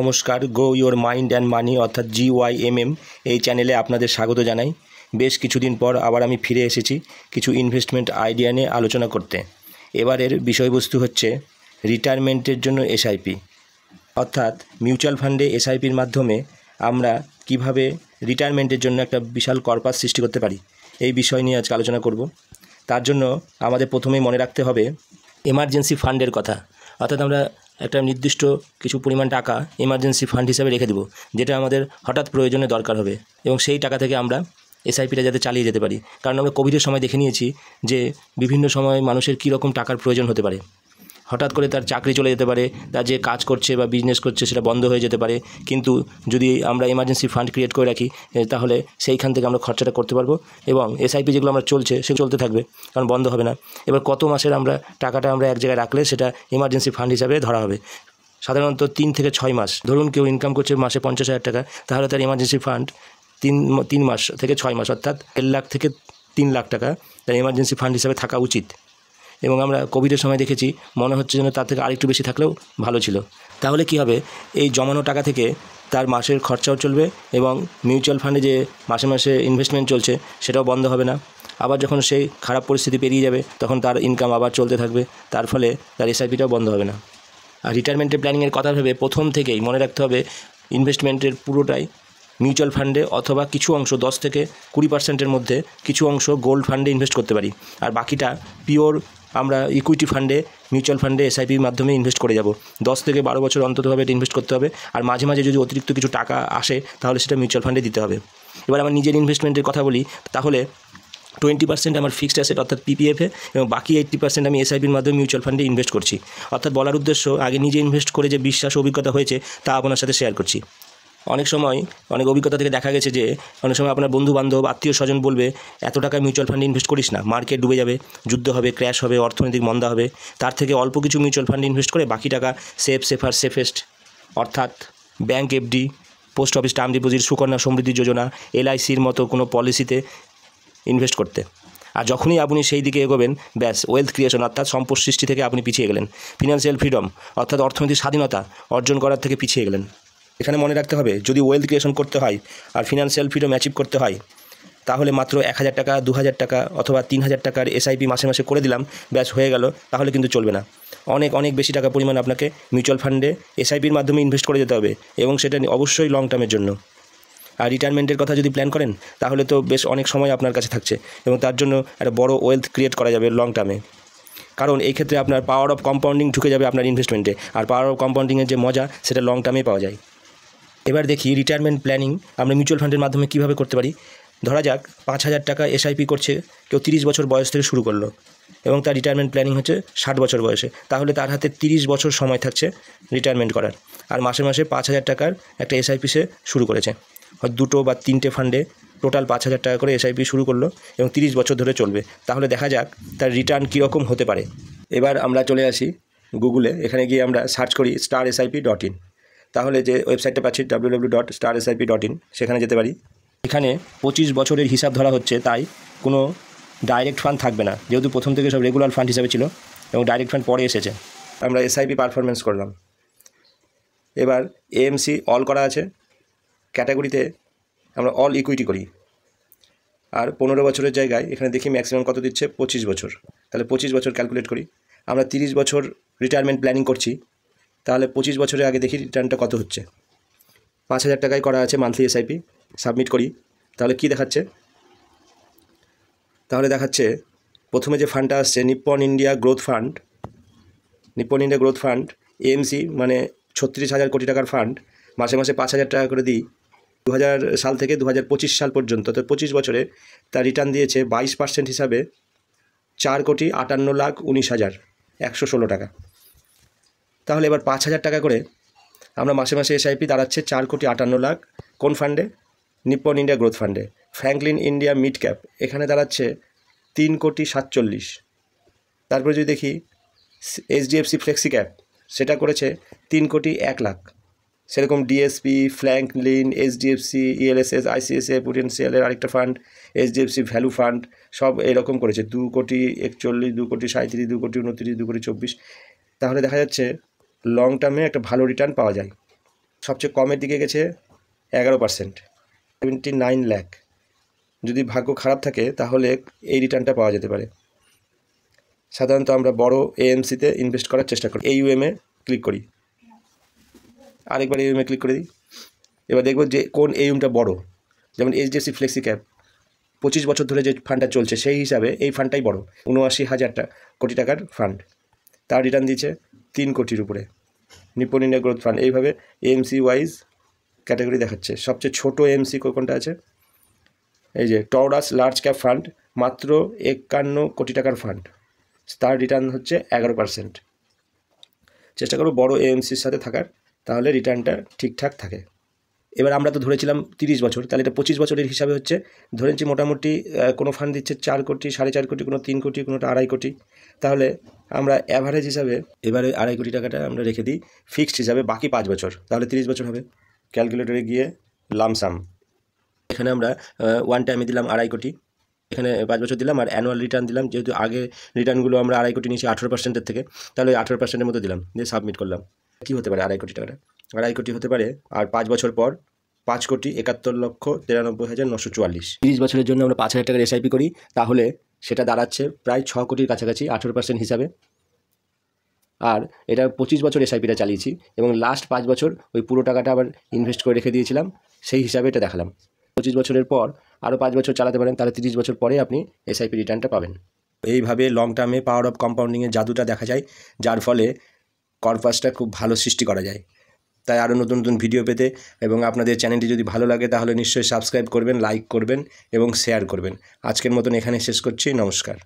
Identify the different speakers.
Speaker 1: নমস্কার, গো your mind and money অর্থাৎ GYMM এই চ্যানেলে আপনাদের স্বাগত জানাই। বেশ কিছুদিন পর আবার আমি ফিরে এসেছি কিছু ইনভেস্টমেন্ট আইডিয়া নিয়ে আলোচনা করতে। এবারের বিষয়বস্তু হচ্ছে রিটায়ারমেন্টের জন্য এসআইপি, অর্থাৎ মিউচুয়াল ফান্ডে এসআইপির মাধ্যমে আমরা কিভাবে রিটায়ারমেন্টের জন্য একটা বিশাল কর্পাস সৃষ্টি করতে পারি, এই বিষয় নিয়ে আজকে আলোচনা করব। তার জন্য আমাদের প্রথমেই মনে রাখতে হবে এমার্জেন্সি ফান্ডের কথা, অর্থাৎ আমরা একটা নির্দিষ্ট কিছু পরিমাণ টাকা এমার্জেন্সি ফান্ড হিসাবে রেখে দেবো, যেটা আমাদের হঠাৎ প্রয়োজনে দরকার হবে, এবং সেই টাকা থেকে আমরা এসআইপিটা যাতে চালিয়ে যেতে পারি। কারণ আমরা কোভিডের সময় দেখে নিয়েছি যে বিভিন্ন সময় মানুষের কীরকম টাকার প্রয়োজন হতে পারে। হঠাৎ করে তার চাকরি চলে যেতে পারে, তার যে কাজ করছে বা বিজনেস করছে সেটা বন্ধ হয়ে যেতে পারে, কিন্তু যদি আমরা এমার্জেন্সি ফান্ড ক্রিয়েট করে রাখি তাহলে সেইখান থেকে আমরা খরচাটা করতে পারবো, এবং এসআইপি যেগুলো আমরা চলছে সেগুলো চলতে থাকবে, কারণ বন্ধ হবে না। এবার কত মাসের আমরা টাকাটা আমরা এক জায়গায় রাখলে সেটা এমার্জেন্সি ফান্ড হিসাবে ধরা হবে। সাধারণত 3 থেকে 6 মাস, ধরুন কেউ ইনকাম করছে মাসে 50,000 টাকা, তাহলে তার এমার্জেন্সি ফান্ড 3 মাস থেকে 6 মাস, অর্থাৎ 1 লাখ থেকে 3 লাখ টাকা তার এমার্জেন্সি ফান্ড হিসাবে থাকা উচিত। এবং আমরা কোভিডের সময় দেখেছি মনে হচ্ছে যেন তার থেকে আরেকটু বেশি থাকলেও ভালো ছিল। তাহলে কি হবে, এই জমানো টাকা থেকে তার মাসের খরচাও চলবে, এবং মিউচুয়াল ফান্ডে যে মাসে মাসে ইনভেস্টমেন্ট চলছে সেটাও বন্ধ হবে না। আবার যখন সেই খারাপ পরিস্থিতি পেরিয়ে যাবে তখন তার ইনকাম আবার চলতে থাকবে, তার ফলে তার এসআইপিটাও বন্ধ হবে না। আর রিটায়ারমেন্টের প্ল্যানিংয়ের কথা ভেবে প্রথম থেকেই মনে রাখতে হবে ইনভেস্টমেন্টের পুরোটাই মিউচুয়াল ফান্ডে, অথবা কিছু অংশ 10 থেকে 20% মধ্যে কিছু অংশ গোল্ড ফান্ডে ইনভেস্ট করতে পারি, আর বাকিটা পিওর আমরা ইকুইটি ফান্ডে, মিউচুয়াল ফান্ডে এসআইপির মাধ্যমে ইনভেস্ট করে যাব। 10 থেকে 12 বছর অন্ততভাবে এটা ইনভেস্ট করতে হবে, আর মাঝে মাঝে যদি অতিরিক্ত কিছু টাকা আসে তাহলে সেটা মিউচুয়াল ফান্ডে দিতে হবে। এবার আমার নিজের ইনভেস্টমেন্টের কথা বলি, তাহলে 20% আমার ফিক্সড অ্যাসেট অর্থাৎ PPF-এ, এবং বাকি 80% আমি এসআইপির মাধ্যমে মিউচুয়াল ফান্ডে ইনভেস্ট করছি। অর্থাৎ বলার উদ্দেশ্য, আগে নিজে ইনভেস্ট করে যে বিশ্বাস অভিজ্ঞতা হয়েছে তা আপনার সাথে শেয়ার করছি। অনেক সময় অনেক অভিজ্ঞতা থেকে দেখা গেছে যে অনেক সময় আপনার বন্ধুবান্ধব আত্মীয় স্বজন বলবে এত টাকা মিউচুয়াল ফান্ডে ইনভেস্ট করিস না, মার্কেট ডুবে যাবে, যুদ্ধ হবে, ক্র্যাশ হবে, অর্থনৈতিক মন্দা হবে। তার থেকে অল্প কিছু মিউচুয়াল ফান্ডে ইনভেস্ট করে বাকি টাকা সেফেস্ট অর্থাৎ bank FD, post office term deposit, Sukanya Samriddhi Yojana, LICর মতো কোনো পলিসিতে ইনভেস্ট করতে। আর যখনই আপনি সেই দিকে এগোবেন, ব্যাস ওয়েলথ ক্রিয়েশন অর্থাৎ সম্পদ সৃষ্টি থেকে আপনি পিছিয়ে গেলেন, ফিনান্সিয়াল ফ্রিডম অর্থাৎ অর্থনৈতিক স্বাধীনতা অর্জন করার থেকে পিছিয়ে গেলেন। এখানে মনে রাখতে হবে, যদি ওয়েলথ ক্রিয়েশন করতে হয় আর ফিনান্সিয়াল ফ্রিডম অ্যাচিভ করতে হয়, তাহলে মাত্র 1000 টাকা, 2000 টাকা অথবা 3000 টাকার এসআইপি মাসে মাসে করে দিলাম, ব্যাস হয়ে গেল, তাহলে কিন্তু চলবে না। অনেক বেশি টাকা পরিমাণ আপনাকে মিউচুয়াল ফান্ডে এসআইপির মাধ্যমে ইনভেস্ট করে যেতে হবে, এবং সেটা অবশ্যই লং টার্মের জন্য। আর রিটায়ারমেন্টের কথা যদি প্ল্যান করেন তাহলে তো বেশ অনেক সময় আপনার কাছে থাকছে, এবং তার জন্য একটা বড় ওয়েলথ ক্রিয়েট করা যাবে লং টার্মে। কারণ এই ক্ষেত্রে আপনার পাওয়ার অফ কম্পাউন্ডিং ঢুকে যাবে আপনার ইনভেস্টমেন্টে, আর পাওয়ার অফ কম্পাউন্ডিংয়ের যে মজা সেটা লং টার্মে পাওয়া যায়। এবার দেখি রিটায়ারমেন্ট প্ল্যানিং আমরা মিউচুয়াল ফান্ডের মাধ্যমে কীভাবে করতে পারি। ধরা যাক 5000 টাকা এসআইপি করছে কেউ, 30 বছর বয়স থেকে শুরু করলো, এবং তার রিটায়ারমেন্ট প্ল্যানিং হচ্ছে 60 বছর বয়সে, তাহলে তার হাতে 30 বছর সময় থাকছে রিটায়ারমেন্ট করার। আর মাসে মাসে 5000 টাকার একটা এসআইপি সে শুরু করেছে, হয়তো 2টো বা 3টে ফান্ডে টোটাল 5000 টাকা করে এসআইপি শুরু করলো, এবং 30 বছর ধরে চলবে। তাহলে দেখা যাক তার রিটার্ন কীরকম হতে পারে। এবার আমরা চলে আসি গুগলে, এখানে gিয়ে আমরা সার্চ করি starsip.in। তাহলে যে ওয়েবসাইটটা পাচ্ছি www.starsip.in, সেখানে যেতে পারি। এখানে 25 বছরের হিসাব ধরা হচ্ছে, তাই কোনো ডাইরেক্ট ফান্ড থাকবে না, যেহেতু প্রথম থেকে সব রেগুলার ফান্ড হিসাবে ছিল, এবং ডাইরেক্ট ফান্ড পরে এসেছে। আমরা এসআইপি পারফরমেন্স করলাম। এবার AMC অল করা আছে, ক্যাটাগরিতে আমরা অল ইকুইটি করি, আর 15 বছরের জায়গায় এখানে দেখি ম্যাক্সিমাম কত দিচ্ছে, 25 বছর। তাহলে 25 বছর ক্যালকুলেট করি। আমরা 30 বছর রিটায়ারমেন্ট প্ল্যানিং করছি, তাহলে 25 বছরের আগে দেখি রিটার্নটা কত হচ্ছে। 5000 টাকায় করা আছে মান্থলি এসআইপি, সাবমিট করি। তাহলে কি দেখাচ্ছে, তাহলে দেখাচ্ছে প্রথমে যে ফান্ডটা আসছে Nippon India growth fund, AMC মানে 36,000 কোটি টাকার ফান্ড, মাসে মাসে 5000 টাকা করে দিই 2000 সাল থেকে 2025 সাল পর্যন্ত। তো 25 বছরে তার রিটার্ন দিয়েছে 22% হিসাবে 4,58,19,116 টাকা। তাহলে এবার 5000 টাকা করে আমরা মাসে মাসে এসআইপি দাঁড়াচ্ছে 4,58,00,000। কোন ফান্ডে? নিপ্পন ইন্ডিয়া গ্রোথ ফান্ডে। ফ্র্যাঙ্কলিন ইন্ডিয়া মিড ক্যাপ, এখানে দাঁড়াচ্ছে 3,47,00,000। তারপরে যদি দেখি HDFC ফ্লেক্সি ক্যাপ, সেটা করেছে 3,01,00,000। সেরকম DSP, Franklin, HDFC, ELSS, ICICI পোটেন্সিয়ালের আরেকটা ফান্ড, HDFC ভ্যালু ফান্ড, সব এরকম করেছে 2,41,00,000, 2,37,00,000, 2,29,00,000, 2,24,00,000। তাহলে দেখা যাচ্ছে লং টার্মে একটা ভালো রিটার্ন পাওয়া যায়। সবচেয়ে কমের দিকে গেছে 11%, 79 লাখ। যদি ভাগ্য খারাপ থাকে তাহলে এই রিটার্নটা পাওয়া যেতে পারে। সাধারণত আমরা বড় এএমসিতে ইনভেস্ট করার চেষ্টা করি। AUM এ ক্লিক করি, আরেকবার AUM এ ক্লিক করে দিই। এবার দেখব যে কোন AUMটা বড়। যেমন HDFC ফ্লেক্সি ক্যাপ 25 বছর ধরে যে ফান্ডটা চলছে সেই হিসাবে এই ফান্ডটাই বড়, 79,000 কোটি টাকার ফান্ড। তার রিটার্ন দিয়েছে 3 কোটির উপরে। নিপ্পন ইন্ডিয়া গ্রোথ ফান্ড এইভাবে AMC ওয়াইজ ক্যাটাগরি দেখাচ্ছে। সবচেয়ে ছোট AMC কোনটা আছে, এই যে টরাস লার্জ ক্যাপ ফান্ড, মাত্র 51 কোটি টাকার ফান্ড, তার রিটার্ন হচ্ছে 11%। চেষ্টা করব বড় AMCর সাথে থাকার, তাহলে রিটার্নটা ঠিকঠাক থাকে। এবার আমরা তো ধরেছিলাম 30 বছর, তাহলে এটা 25 বছরের হিসাবে হচ্ছে। ধরে নিচ্ছি মোটামুটি কোনো ফান্ড দিচ্ছে 4 কোটি, 4.5 কোটি, কোনো 3 কোটি, কোনোটা 2.5 কোটি। তাহলে আমরা অ্যাভারেজ হিসাবে এবারে 2.5 কোটি টাকাটা আমরা রেখে দিই ফিক্সড হিসাবে, বাকি 5 বছর, তাহলে 30 বছর হবে। ক্যালকুলেটরে গিয়ে লামসাম, এখানে আমরা ওয়ান টাইমে দিলাম 2.5 কোটি, এখানে 5 বছর দিলাম, আর অ্যানুয়াল রিটার্ন দিলাম। যেহেতু আগে রিটার্নগুলো আমরা 2.5 কোটি নিয়েছি 18%-এর থেকে, তাহলে 18%-এর মতো দিলাম, দিয়ে সাবমিট করলাম। কী হতে পারে 2.5 কোটি টাকাটা? 2.5 কোটি হতে পারে, আর 5 বছর পর 5,71,93,944। 30 বছরের জন্য আমরা 5,000 টাকার SIP করি, তাহলে সেটা দাঁড়াচ্ছে প্রায় 6 কোটির কাছাকাছি 18% হিসাবে। আর এটা 25 বছর SIPটা চালিয়েছি, এবং লাস্ট 5 বছর ওই পুরো টাকাটা আবার ইনভেস্ট করে রেখে দিয়েছিলাম, সেই হিসাবে এটা দেখালাম। 25 বছরের পর আরও 5 বছর চালাতে পারেন, তাহলে 30 বছর পরে আপনি SIP রিটার্নটা পাবেন। এইভাবে লং টার্মে পাওয়ার অফ কম্পাউন্ডিংয়ের জাদুটা দেখা যায়, যার ফলে কর্পাসটা খুব ভালো সৃষ্টি করা যায়। তাই আরও নতুন নতুন ভিডিও পেতে এবং আপনাদের চ্যানেলটি যদি ভালো লাগে তাহলে নিশ্চয়ই সাবস্ক্রাইব করবেন, লাইক করবেন এবং শেয়ার করবেন। আজকের মতন এখানে শেষ করছি, নমস্কার।